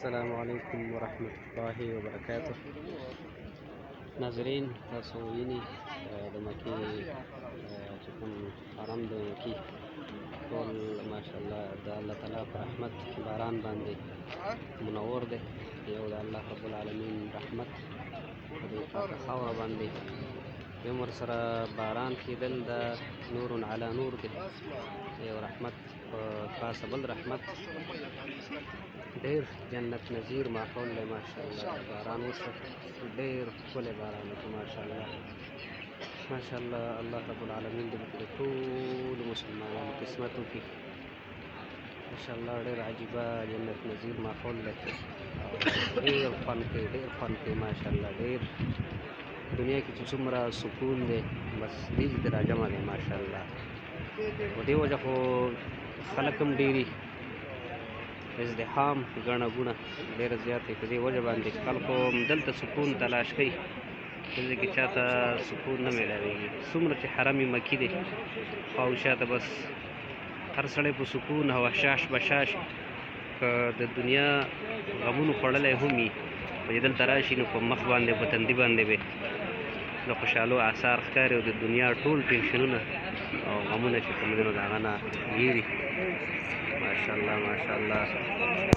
السلام علیکم ورحمت الله وبرکاته. ناظرین، تاسو وینئ د مکې چې کوم حرم د مکې ټول ماشاءالله د الله تعالی په رحمت باران باندې منور دی. یو د الله رب العالمین رحمت په دې پاکه خاوره باندې یم ورسره باران کېدل د نور علی نور دی، یو رحمت په پاسه بل رحمت. ډېر جنت نظیر ماحول دی ماشاءالله. باران وشو، ډېر ښکلی باران وشو ماشاءالله. ماشاءالله الله رب العالمین دې د ټولو مسلمانانو قسمت وکړي. ماشاءالله ډېر عجیبه جنت نظیر ماحول دی او ډېر خوند کوي، ډېر خوند کوي ماشاءالله. ډېر دنیا کې چې څومره سکون دی بس دې ته راجمع دی ماشاءالله. په دې وجه خو خلک هم ډېري ازدحام ګڼه ګوڼه ډېره زیاته په دې وجه باندې خلکو دلته سکون تلاش کوي، دلته کې چاته سکون نه میلاویږي. څومره چې حرم مکي دی خواوشاته بس هر سړی په سکون او حشاش بشاش که د دنیا غمونو خوړلی هم وي په دلته راشي نو په مخ باندې په تندي باندې به د خوشحالو آثار ښکاري او د دنیا ټول ټینشنونه او غمونه چې کوم دي نو د هغه نه هېري. ماشاءالله ماشاءالله.